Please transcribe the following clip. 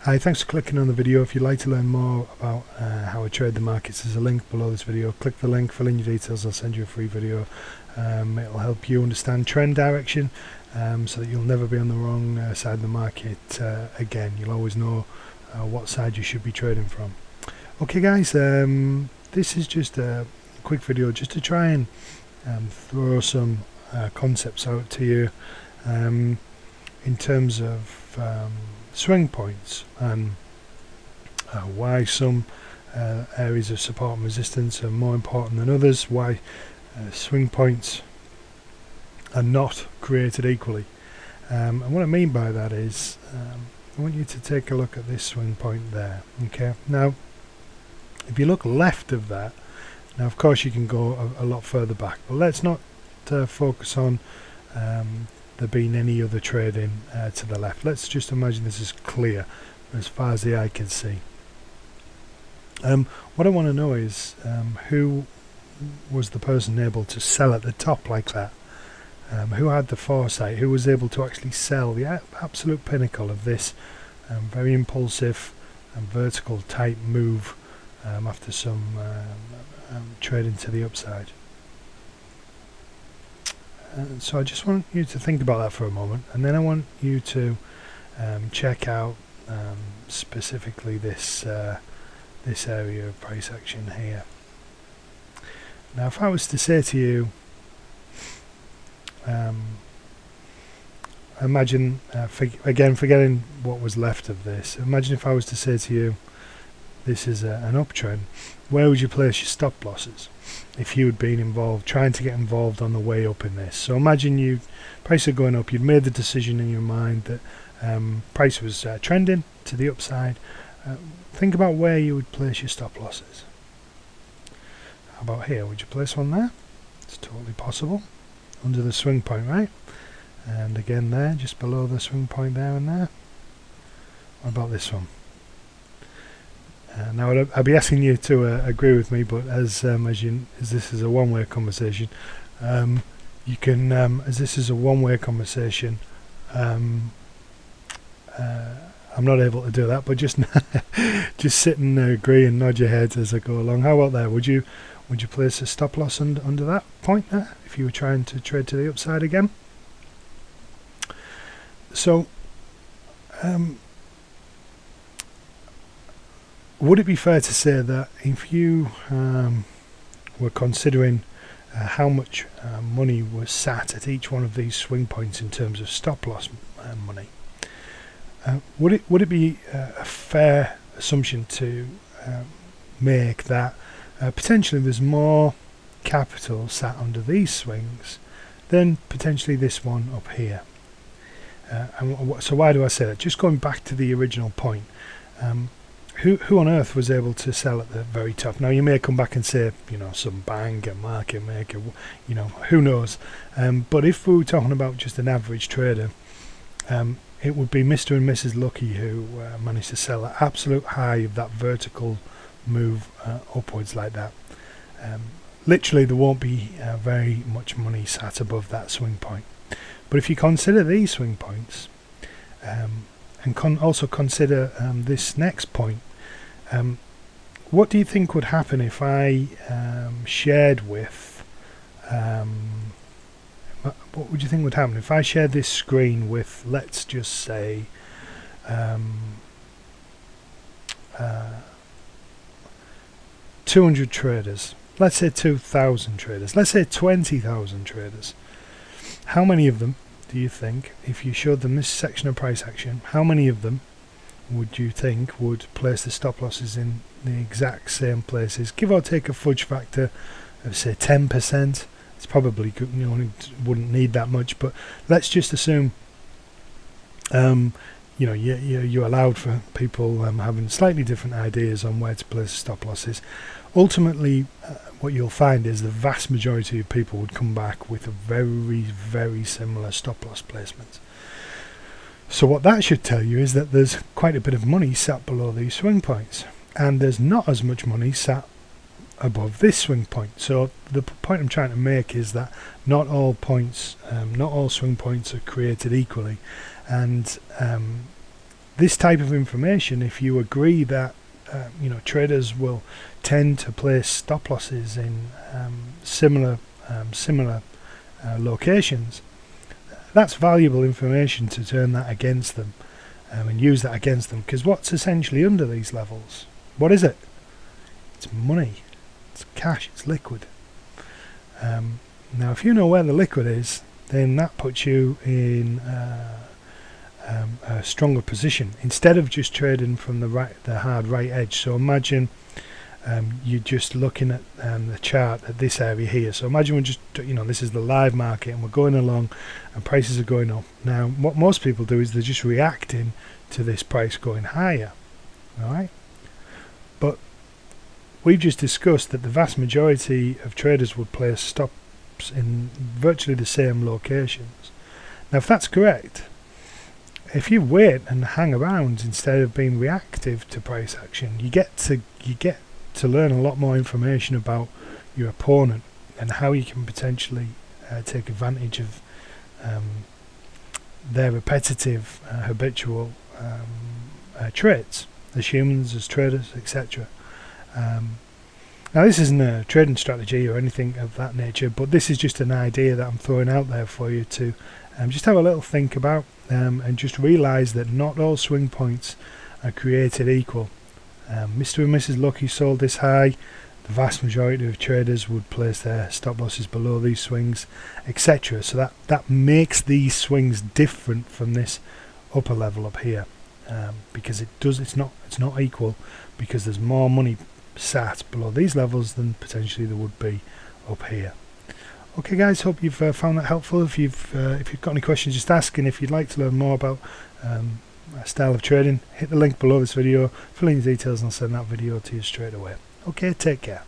Hi, thanks for clicking on the video. If you'd like to learn more about how I trade the markets, there's a link below this video. Click the link, fill in your details, I'll send you a free video. It'll help you understand trend direction so that you'll never be on the wrong side of the market again. You'll always know what side you should be trading from. Okay guys, this is just a quick video just to try and throw some concepts out to you in terms of swing points and why some areas of support and resistance are more important than others, why swing points are not created equally. And what I mean by that is I want you to take a look at this swing point there. Okay, now if you look left of that, now of course you can go a lot further back, but let's not focus on there being any other trading to the left. Let's just imagine this is clear as far as the eye can see. What I want to know is who was the person able to sell at the top like that? Who had the foresight? Who was able to actually sell the absolute pinnacle of this very impulsive and vertical type move after some trading to the upside? So I just want you to think about that for a moment, and then I want you to check out specifically this this area of price action here. Now if I was to say to you, imagine, again forgetting what was left of this, imagine if I was to say to you this is an uptrend, where would you place your stop losses if you had been involved, trying to get involved on the way up in this? So imagine you, price are going up, you'd made the decision in your mind that price was trending to the upside. Think about where you would place your stop losses. How about here? Would you place one there? It's totally possible. Under the swing point, right? And again there, just below the swing point there and there. What about this one? Now I'll be asking you to agree with me, but as this is a one-way conversation, you can, as this is a one-way conversation, I'm not able to do that, but just just sit and agree and nod your head as I go along. How about there? Would you place a stop loss under that point there if you were trying to trade to the upside again? So would it be fair to say that if you were considering how much money was sat at each one of these swing points in terms of stop loss money, would it be a fair assumption to make that potentially there's more capital sat under these swings than potentially this one up here? So why do I say that? Just going back to the original point, who on earth was able to sell at the very top? Now you may come back and say, you know, some bank, a market maker, you know, who knows? But if we were talking about just an average trader, it would be Mr. and Mrs. Lucky who managed to sell at absolute high of that vertical move upwards like that. Literally there won't be very much money sat above that swing point. But if you consider these swing points and also consider this next point, what do you think would happen if I shared with what would you think would happen if I shared this screen with, let's just say 200 traders, let's say 2,000 traders, let's say 20,000 traders? How many of them do you think, if you showed them this section of price action, how many of them would you think would place the stop losses in the exact same places, give or take a fudge factor of say 10%? It's probably good, you know, wouldn't need that much, but let's just assume you know, you allowed for people having slightly different ideas on where to place stop losses. Ultimately what you'll find is the vast majority of people would come back with a very similar stop loss placement. So what that should tell you is that there's quite a bit of money sat below these swing points, and there's not as much money sat above this swing point. So the point I'm trying to make is that not all points, not all swing points are created equally, and this type of information, if you agree that traders will tend to place stop losses in similar locations, that's valuable information to turn that against them and use that against them, because what's essentially under these levels? What is it? It's money, it's cash, it's liquid. Now if you know where the liquid is, then that puts you in a stronger position instead of just trading from the hard right edge. So imagine you're just looking at the chart at this area here. So imagine we're just, this is the live market and we're going along and prices are going up. Now what most people do is they're just reacting to this price going higher, alright? But we've just discussed that the vast majority of traders would place stops in virtually the same locations. Now if that's correct, if you wait and hang around instead of being reactive to price action, you get to learn a lot more information about your opponent and how you can potentially take advantage of their repetitive, habitual traits as humans, as traders, etc. Now this isn't a trading strategy or anything of that nature, but this is just an idea that I'm throwing out there for you to just have a little think about, and just realise that not all swing points are created equal. Mr. and Mrs. Lucky sold this high. The vast majority of traders would place their stop losses below these swings, etc. So that makes these swings different from this upper level up here, because it's not equal, because there's more money sat below these levels than potentially there would be up here. Okay guys, hope you've found that helpful. If you've got any questions, just ask, and if you'd like to learn more about a style of trading, hit the link below this video, fill in your details and I'll send that video to you straight away. Okay, take care.